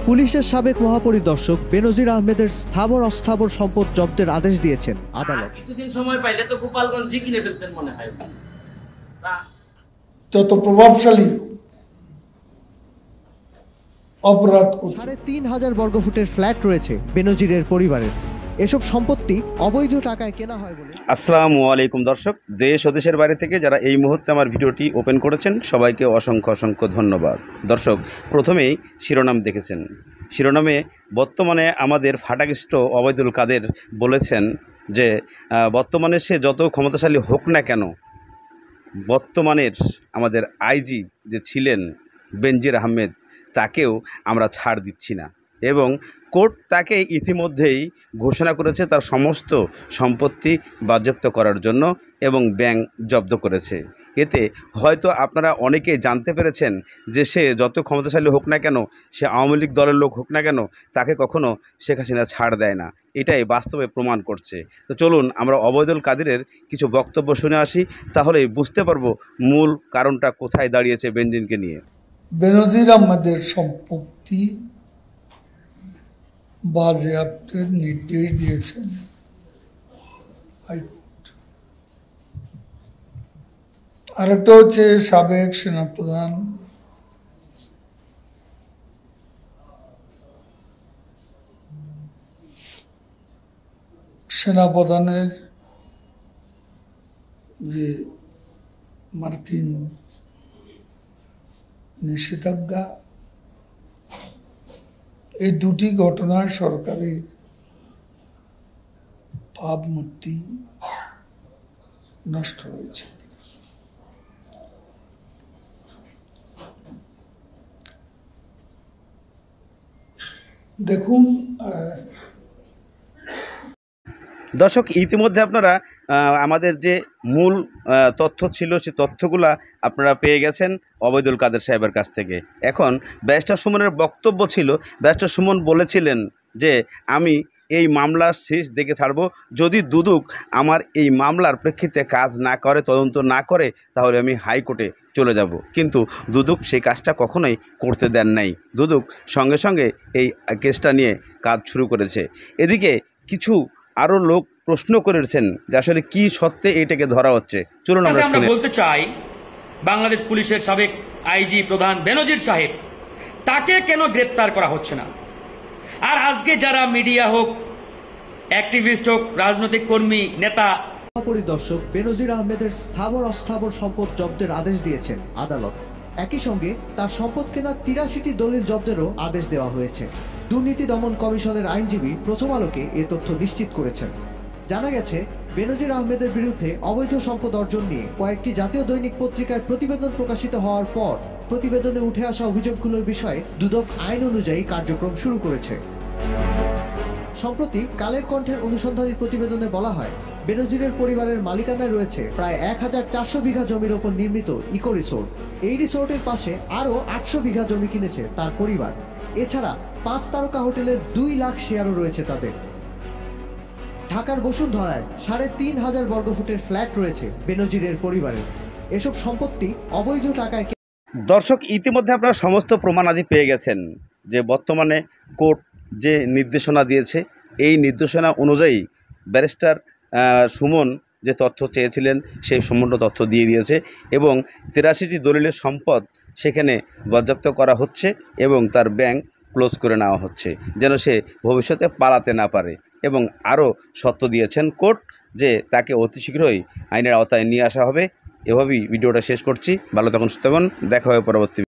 পুলিশের সাবেক মহাপরিদর্শক বেনজির আহমেদের স্থাবর অস্থাবর সম্পদ জব্দের আদেশ দিয়েছেন আদালত। কিছুদিন সময় পাইলে তো গোপালগঞ্জ কিনে ফেলতেন মনে হয়। যত প্রভাবশালী অপরাধ ৩,৫০০ বর্গফুটের ফ্ল্যাট রয়েছে বেনজিরের পরিবারের। এসব সম্পত্তি অবৈধ টাকায় কেনা হয় বলে। আসসালামু আলাইকুম দর্শক, দেশ ও দেশের বাইরে থেকে যারা এই মুহূর্তে আমার ভিডিওটি ওপেন করেছেন সবাইকে অসংখ্য অসংখ্য ধন্যবাদ। দর্শক, প্রথমেই শিরোনাম দেখেছেন। শিরোনামে বর্তমানে আমাদের ফাটাকৃষ্ট ওবায়দুল কাদের বলেছেন যে বর্তমানে সে যত ক্ষমতাশালী হোক না কেন, বর্তমানের আমাদের আইজি যে ছিলেন বেনজির আহমেদ তাকেও আমরা ছাড় দিচ্ছি না, এবং কোর্ট তাকে ইতিমধ্যেই ঘোষণা করেছে তার সমস্ত সম্পত্তি বাজেয়াপ্ত করার জন্য এবং ব্যাংক জব্দ করেছে। এতে হয়তো আপনারা অনেকেই জানতে পেরেছেন যে সে যত ক্ষমতাশালী হোক না কেন, সে আওয়ামী লীগ দলের লোক হোক না কেন, তাকে কখনো শেখ হাসিনা ছাড় দেয় না। এটাই বাস্তবে প্রমাণ করছে। তো চলুন আমরা ওবায়দুল কাদেরের কিছু বক্তব্য শুনে আসি, তাহলেই বুঝতে পারবো মূল কারণটা কোথায় দাঁড়িয়েছে বেনজিরকে নিয়ে। বেনজির আহমেদের সম্পত্তি বাজেয়াপ্তের নির্দেশ দিয়েছেন হাইকোর্ট। আরেকটা হচ্ছে সাবেক সেনাপ্রধান সেনাপ্রধানের যে মার্কিন নিষেধাজ্ঞা, এই দুটি ঘটনায় সরকারের ভাবমূর্তি নষ্ট হয়েছে। দেখুন দর্শক, ইতিমধ্যে আপনারা আমাদের যে মূল তথ্য ছিল সে তথ্যগুলা আপনারা পেয়ে গেছেন ওবায়দুল কাদের সাহেবের কাছ থেকে। এখন ব্যারিস্টার সুমনের বক্তব্য ছিল, ব্যারিস্টার সুমন বলেছিলেন যে আমি এই মামলার শেষ দেখে ছাড়ব, যদি দুদক আমার এই মামলার প্রেক্ষিতে কাজ না করে, তদন্ত না করে, তাহলে আমি হাইকোর্টে চলে যাব। কিন্তু দুদক সেই কাজটা কখনোই করতে দেন নাই। দুদক সঙ্গে সঙ্গে এই কেসটা নিয়ে কাজ শুরু করেছে। এদিকে কিছু আরও লোক প্রশ্ন করেছেন যে আসলে কি সত্ত্বে এটাকে ধরা হচ্ছে। চলুন আমরা বলতে চাই, বাংলাদেশ পুলিশের সাবেক আইজি প্রধান বেনজির সাহেব, তাকে কেন গ্রেপ্তার করা হচ্ছে না? আর আজকে যারা মিডিয়া হোক, অ্যাক্টিভিস্ট হোক, রাজনৈতিক কর্মী, নেতা, পরিদর্শক বেনজির আহমেদের স্থাবর অস্থাবর সম্পদ জব্দের আদেশ দিয়েছেন আদালত। একই সঙ্গে তার সম্পদ কেনার ৮৩টি দলিল জব্দেরও আদেশ দেওয়া হয়েছে। দুর্নীতি দমন কমিশনের আইনজীবী প্রথম আলোকে এ তথ্য নিশ্চিত করেছেন। জানা গেছে, বেনজির আহমেদের বিরুদ্ধে অবৈধ সম্পদ অর্জন নিয়ে কয়েকটি জাতীয় দৈনিক পত্রিকায় প্রতিবেদন প্রকাশিত হওয়ার পর প্রতিবেদনে উঠে আসা অভিযোগগুলোর বিষয়ে দুদক আইন অনুযায়ী কার্যক্রম শুরু করেছে। সম্প্রতি কালের কণ্ঠের অনুসন্ধানী প্রতিবেদনে বলা হয়, বেনজিরের পরিবারের মালিকানায় রয়েছে প্রায় ১,৪০০ বিঘা জমির ওপর নির্মিত ইকো রিসোর্ট। এই রিসোর্টের পাশে আরও ৮০০ বিঘা জমি কিনেছে তার পরিবার। এছাড়া ৫ তারকা হোটেলের ২ লাখ শেয়ারও রয়েছে তাদের। ঢাকার বসুন্ধরায় ৩,৫০০ বর্গফুটের ফ্ল্যাট রয়েছে বেনজিরের পরিবারের। এসব সম্পত্তি অবৈধ টাকায়। দর্শক, ইতিমধ্যে আপনারা সমস্ত প্রমাণাদি পেয়ে গেছেন যে বর্তমানে কোর্ট যে নির্দেশনা দিয়েছে, এই নির্দেশনা অনুযায়ী ব্যারিস্টার সুমন যে তথ্য চেয়েছিলেন সেই সম্পূর্ণ তথ্য দিয়ে দিয়েছে, এবং ৮৩টি দলিলের সম্পদ সেখানে বাজেয়াপ্ত করা হচ্ছে এবং তার ব্যাংক ক্লোজ করে নেওয়া হচ্ছে, যেন সে ভবিষ্যতে পালাতে না পারে। এবং আরও শর্ত দিয়েছেন কোর্ট যে তাকে অতি শীঘ্রই আইনের আওতায় নিয়ে আসা হবে। এভাবেই ভিডিওটা শেষ করছি। ভালো থাকুন, সুস্থ থাকুন, দেখা হবে পরবর্তী।